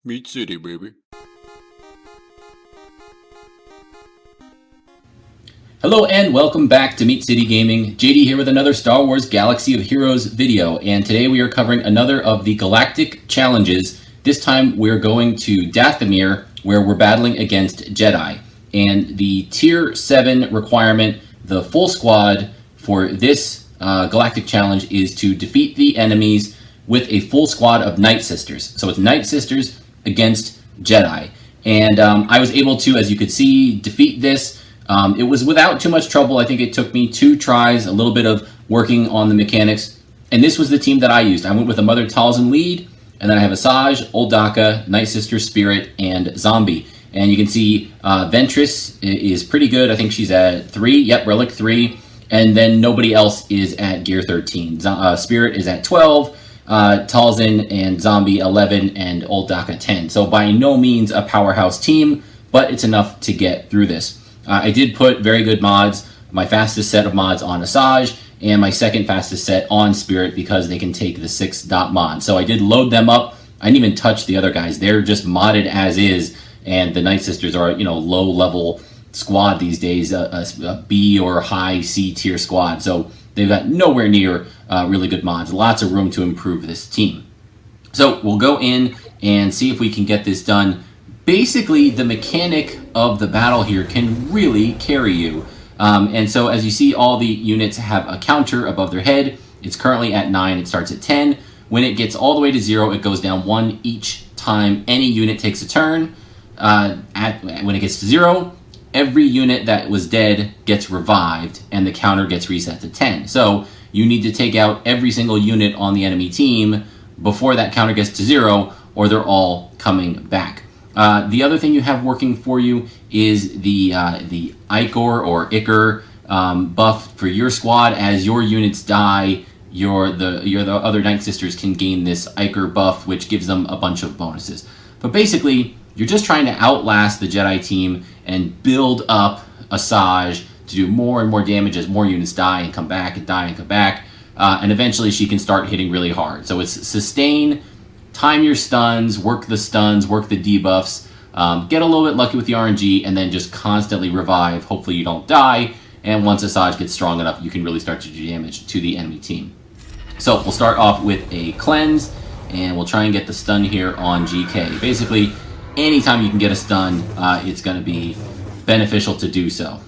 Meat City, baby. Hello and welcome back to Meat City Gaming. JD here with another Star Wars Galaxy of Heroes video, and today we are covering another of the Galactic challenges. This time we're going to Dathomir, where we're battling against Jedi. And the Tier 7 requirement, the full squad for this Galactic challenge, is to defeat the enemies with a full squad of Nightsisters. So it's Nightsisters against Jedi. And I was able to, as you could see, defeat this. It was without too much trouble. I think it took me 2 tries, a little bit of working on the mechanics. And this was the team that I used. I went with a Mother Talzin lead, and then I have Asajj, Old Daka, Nightsister, Spirit, and Zombie. And you can see Ventress is pretty good. I think she's at 3. Yep, Relic 3. And then nobody else is at Gear 13. Spirit is at 12. Talzin and Zombie 11, and Old Daka 10. So by no means a powerhouse team, but it's enough to get through this. I did put very good mods, my fastest set of mods on Asajj, and my second fastest set on Spirit because they can take the 6 dot mod. So I did load them up. I didn't even touch the other guys. They're just modded as is, and the Nightsisters are, low level squad these days, a B or high C tier squad. So they've got nowhere near really good mods. Lots of room to improve this team. So we'll go in and see if we can get this done. Basically, the mechanic of the battle here can really carry you. And so as you see, all the units have a counter above their head. It's currently at 9. It starts at 10. When it gets all the way to 0, it goes down 1 each time any unit takes a turn. When it gets to 0, every unit that was dead gets revived, and the counter gets reset to 10. So you need to take out every single unit on the enemy team before that counter gets to 0, or they're all coming back. The other thing you have working for you is the Ichor or Ichor buff for your squad. As your units die, the other Nightsisters can gain this Ichor buff, which gives them a bunch of bonuses. But basically, you're just trying to outlast the Jedi team and build up Asajj to do more and more damage as more units die and come back and die and come back. And eventually she can start hitting really hard. So it's sustain, time your stuns, work the debuffs, get a little bit lucky with the RNG, and then just constantly revive. Hopefully you don't die. And once Asajj gets strong enough, you can really start to do damage to the enemy team. So we'll start off with a cleanse, and we'll try and get the stun here on GK. Basically, anytime you can get a stun, it's going to be beneficial to do so.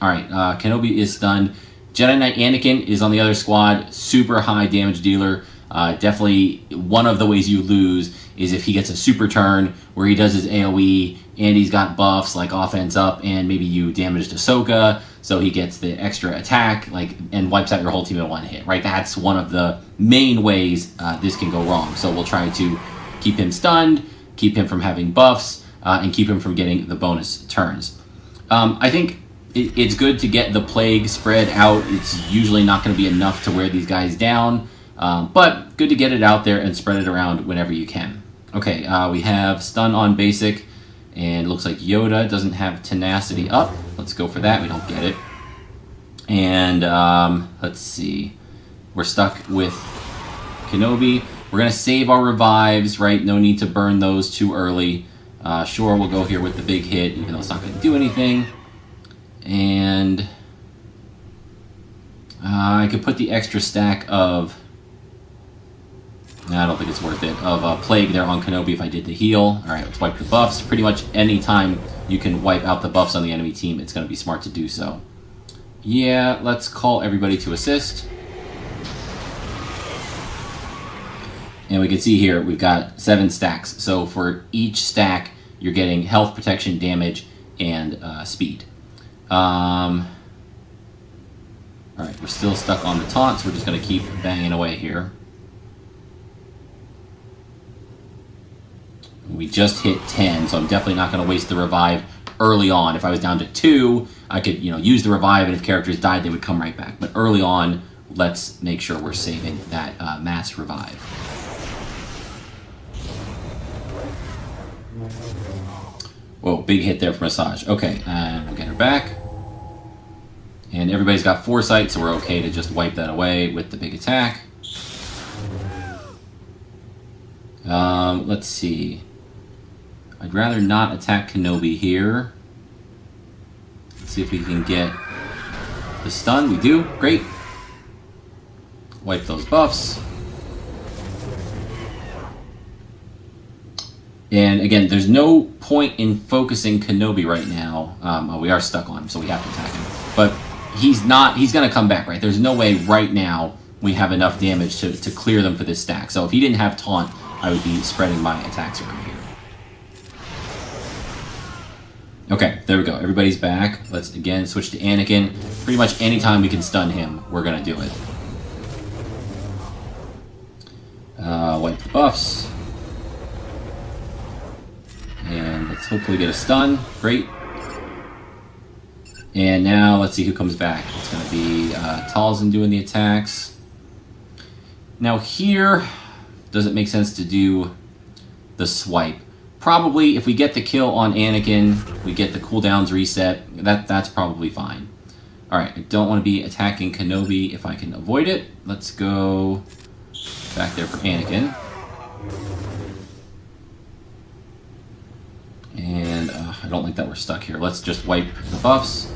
Alright, Kenobi is stunned. Jedi Knight Anakin is on the other squad. Super high damage dealer. Definitely one of the ways you lose is if he gets a super turn where he does his AoE and he's got buffs like offense up, and maybe you damaged Ahsoka, so he gets the extra attack and wipes out your whole team in 1 hit, right? That's one of the main ways this can go wrong. So we'll try to keep him stunned, keep him from having buffs, and keep him from getting the bonus turns. I think it's good to get the plague spread out. It's usually not going to be enough to wear these guys down, but good to get it out there and spread it around whenever you can. Okay, we have stun on basic, and it looks like Yoda doesn't have tenacity up. Let's go for that. We don't get it. And let's see. We're stuck with Kenobi. We're going to save our revives, right? No need to burn those too early. Sure, we'll go here with the big hit, even though it's not going to do anything. And I could put the extra stack of... I don't think it's worth it. Of Plague there on Kenobi if I did the heal. Alright, let's wipe the buffs. Pretty much any time you can wipe out the buffs on the enemy team, it's going to be smart to do so. Yeah, let's call everybody to assist. And we can see here, we've got 7 stacks. So for each stack, you're getting health, protection, damage, and speed. Alright, we're still stuck on the taunt, so we're just going to keep banging away here. We just hit 10, so I'm definitely not going to waste the revive early on. If I was down to 2, I could use the revive, and if characters died, they would come right back. But early on, let's make sure we're saving that mass revive. Whoa, big hit there from Asajj. Okay, and we'll get her back. And everybody's got foresight, so we're okay to just wipe that away with the big attack. Let's see. I'd rather not attack Kenobi here. Let's see if we can get the stun. We do. Great. Wipe those buffs. And again, there's no point in focusing Kenobi right now. We are stuck on him, so we have to attack him. But he's going to come back, right? There's no way right now we have enough damage to clear them for this stack. So if he didn't have taunt, I would be spreading my attacks around here. Okay, there we go. Everybody's back. Let's again switch to Anakin. Pretty much anytime we can stun him, we're going to do it. Wipe the buffs. And let's hopefully get a stun. Great. And now let's see who comes back. It's going to be Talzin doing the attacks. Now here, does it make sense to do the swipe? Probably, if we get the kill on Anakin, we get the cooldowns reset. That's probably fine. Alright, I don't want to be attacking Kenobi if I can avoid it. Let's go back there for Anakin. And I don't like that we're stuck here. Let's just wipe the buffs.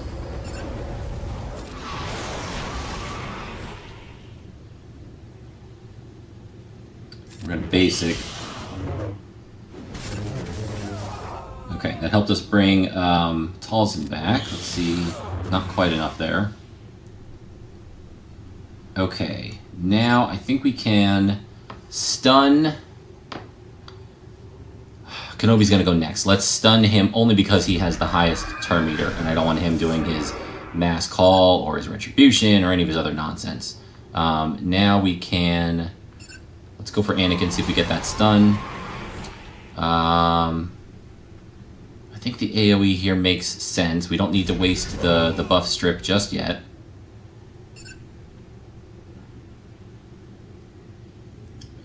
We're going to basic. Okay, that helped us bring Talzin back. Let's see, not quite enough there. Okay, now I think we can stun. Kenobi's going to go next. Let's stun him only because he has the highest turn meter, and I don't want him doing his mass call or his retribution or any of his other nonsense. Now we can... Let's go for Anakin, see if we get that stun. I think the AoE here makes sense. We don't need to waste the buff strip just yet.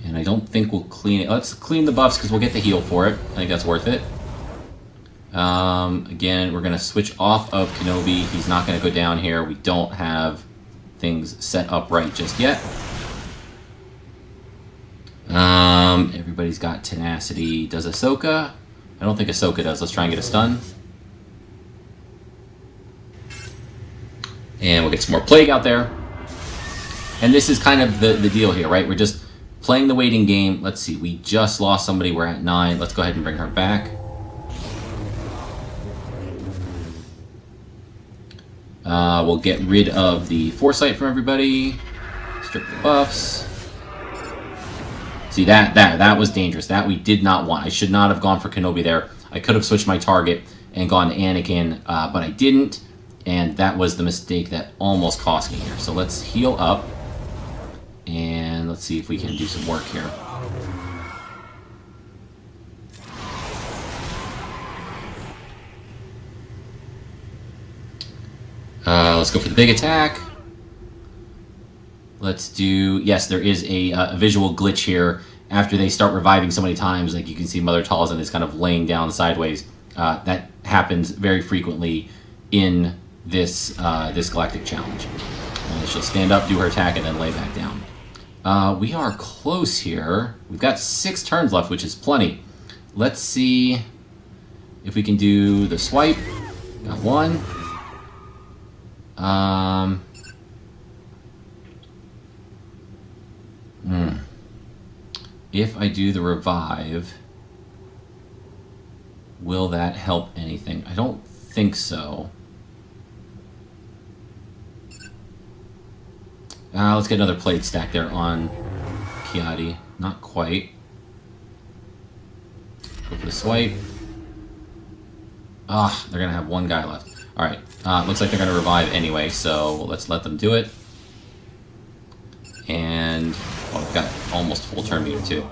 And I don't think we'll clean it. Let's clean the buffs because we'll get the heal for it. I think that's worth it. Again, we're going to switch off of Kenobi. He's not going to go down here. We don't have things set up right just yet. Everybody's got tenacity. Does Ahsoka? I don't think Ahsoka does. Let's try and get a stun. And we'll get some more plague out there. And this is kind of the deal here, right? We're just playing the waiting game. Let's see. We just lost somebody. We're at 9. Let's go ahead and bring her back. We'll get rid of the foresight from everybody. Strip the buffs. See, that was dangerous. That we did not want. I should not have gone for Kenobi there. I could have switched my target and gone to Anakin, but I didn't. And that was the mistake that almost cost me here. So let's heal up. And let's see if we can do some work here. Let's go for the big attack. Let's do... Yes, there is a visual glitch here. After they start reviving so many times, like you can see Mother Talzin is kind of laying down sideways. That happens very frequently in this this Galactic challenge. She'll stand up, do her attack, and then lay back down. We are close here. We've got 6 turns left, which is plenty. Let's see if we can do the swipe. Got 1. If I do the revive, will that help anything? I don't think so. Let's get another plate stack there on Kiadi. Not quite. Go for the swipe. They're going to have 1 guy left. Alright, looks like they're going to revive anyway, so let's let them do it. And, oh, we've got almost full turn meter too.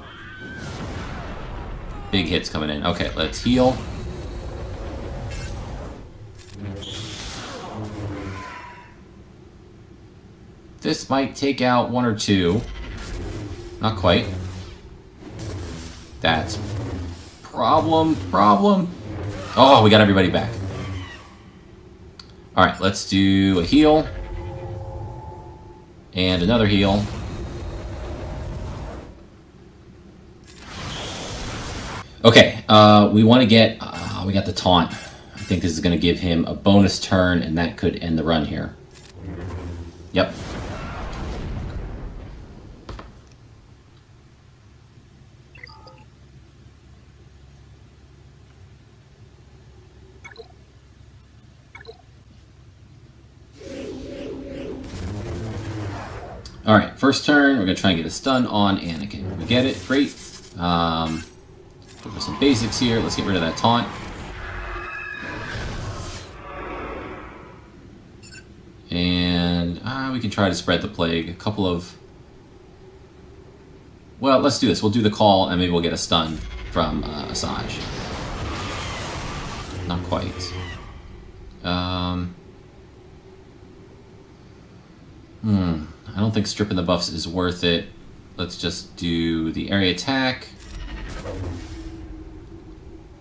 Big hits coming in. Okay, let's heal. This might take out 1 or 2. Not quite. That's problem. Oh, we got everybody back. Alright, let's do a heal. And another heal. Okay, we want to get, we got the taunt. I think this is going to give him a bonus turn, and that could end the run here. Yep. Alright, first turn, we're going to try and get a stun on Anakin. We get it, great. For some basics here, let's get rid of that taunt. And we can try to spread the plague. A couple of... Well, let's do this. We'll do the call, and maybe we'll get a stun from Asajj. Not quite. I don't think stripping the buffs is worth it. Let's just do the area attack.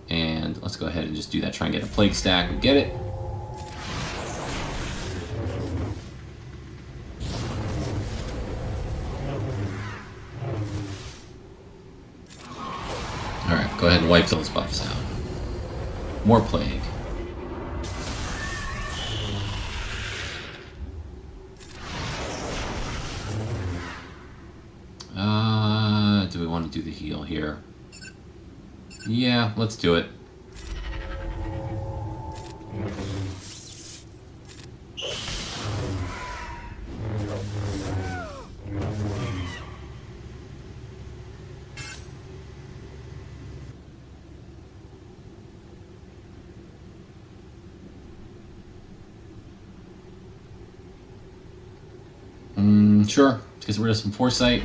And let's go ahead and just do that. Try and get a plague stack. We get it. Alright, go ahead and wipe those buffs out. More plague. Do we want to do the heal here? Yeah, let's do it. Sure. Let's get rid of some foresight.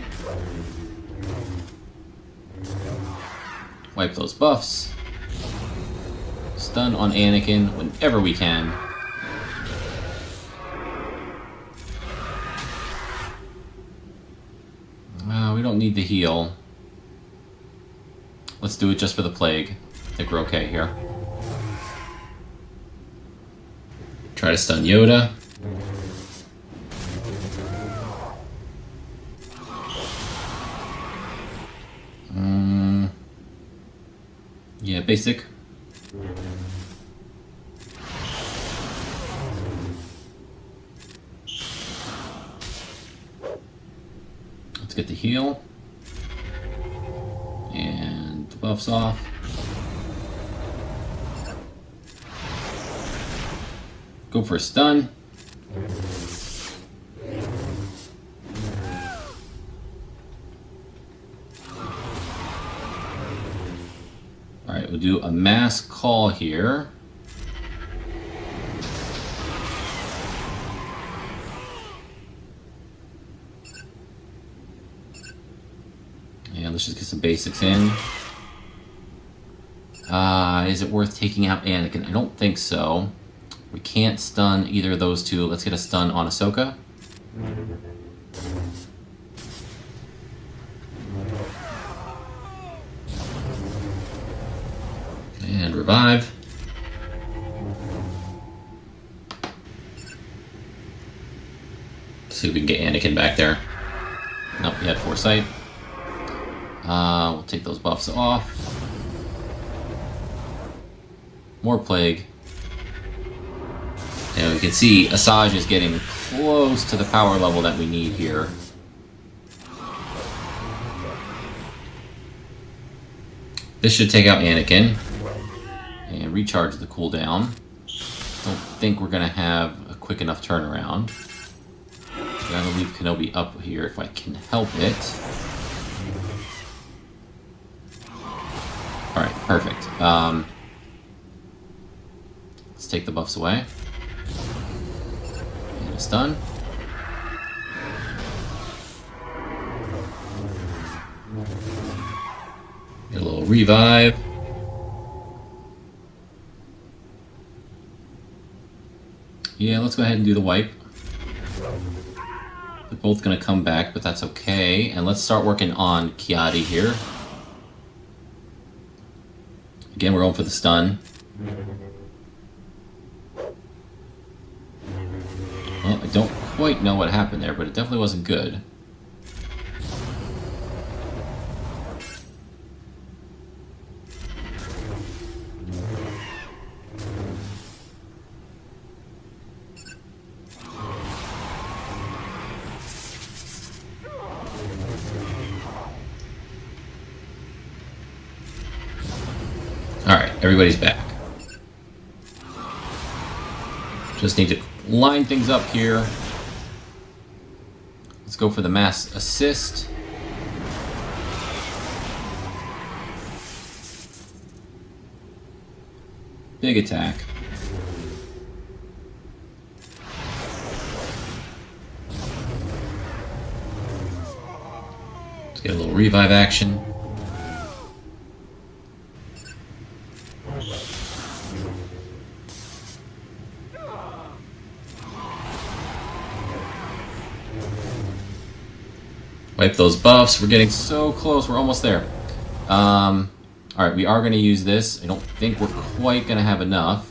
Wipe those buffs. Stun on Anakin whenever we can. We don't need the heal. Let's do it just for the plague. I think we're okay here. Try to stun Yoda. Yeah, basic. Let's get the heal. And the buffs off. Go for a stun. Alright, we'll do a mass call here. And let's just get some basics in. Is it worth taking out Anakin? I don't think so. We can't stun either of those two. Let's get a stun on Ahsoka. And revive. See if we can get Anakin back there. Nope, he had foresight. We'll take those buffs off. More plague. And we can see Asajj is getting close to the power level that we need here. This should take out Anakin. And recharge the cooldown. Don't think we're going to have a quick enough turnaround. Gotta leave Kenobi up here if I can help it. Alright, perfect. Let's take the buffs away. And a stun. Get a little revive. Yeah, let's go ahead and do the wipe. They're both going to come back, but that's okay. And let's start working on Kiadi here. Again, we're going for the stun. Well, I don't quite know what happened there, but it definitely wasn't good. Alright, everybody's back. Just need to line things up here. Let's go for the mass assist. Big attack. Let's get a little revive action. Wipe those buffs. We're getting so close. We're almost there. Alright, we are going to use this. I don't think we're quite going to have enough.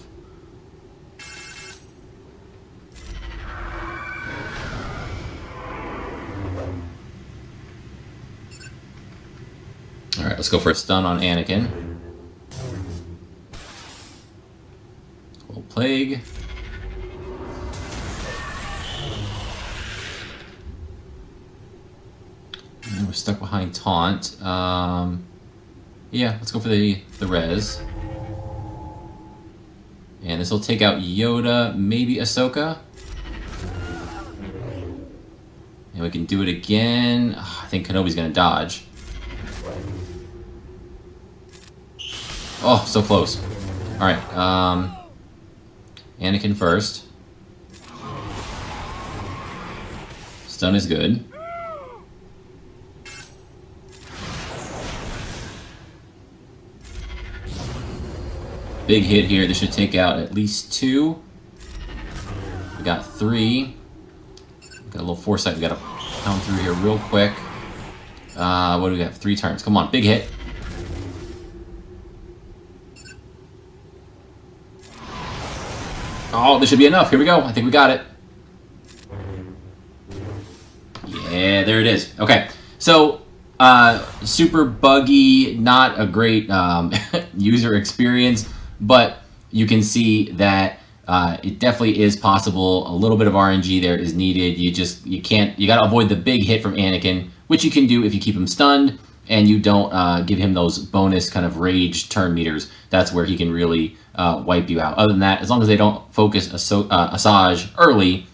Alright, let's go for a stun on Anakin. Little plague. And we're stuck behind taunt. Yeah, let's go for the res. And this will take out Yoda, maybe Ahsoka. And we can do it again. I think Kenobi's gonna dodge. Oh, so close. Alright, Anakin first. Stun is good. Big hit here. This should take out at least 2. We got 3. Got a little foresight. We got to pound through here real quick. What do we have? 3 turns. Come on, big hit. Oh, this should be enough. Here we go. I think we got it. Yeah, there it is. Okay, so super buggy, not a great user experience. But you can see that it definitely is possible. A little bit of RNG there is needed. You gotta avoid the big hit from Anakin, which you can do if you keep him stunned and you don't give him those bonus kind of rage turn meters. That's where he can really wipe you out. Other than that, as long as they don't focus Asajj early,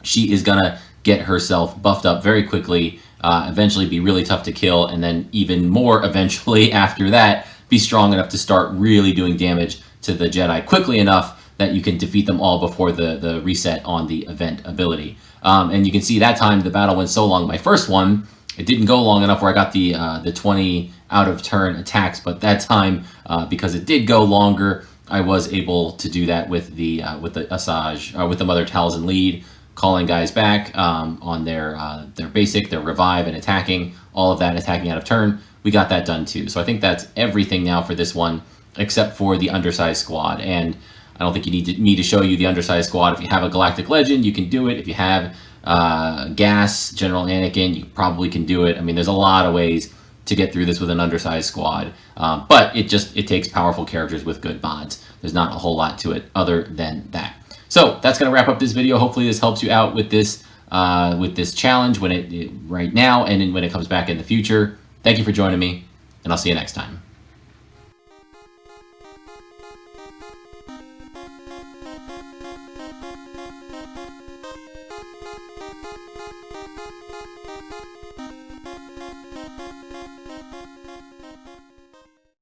she is gonna get herself buffed up very quickly, eventually be really tough to kill, and then even more eventually after that, be strong enough to start really doing damage to the Jedi quickly enough that you can defeat them all before the reset on the event ability. And you can see that time the battle went so long. My first one, it didn't go long enough where I got the 20 out of turn attacks, but that time, because it did go longer, I was able to do that with the Asajj, with the Mother Talzin lead, calling guys back on their basic, their revive, and attacking, all of that attacking out of turn. We got that done too. So I think that's everything now for this one, except for the undersized squad. And I don't think you need me to show you the undersized squad. If you have a Galactic Legend, you can do it. If you have Gas, General Anakin, you probably can do it. I mean, there's a lot of ways to get through this with an undersized squad. But it takes powerful characters with good mods. There's not a whole lot to it other than that. So that's going to wrap up this video. Hopefully this helps you out with this challenge right now and then when it comes back in the future. Thank you for joining me, and I'll see you next time.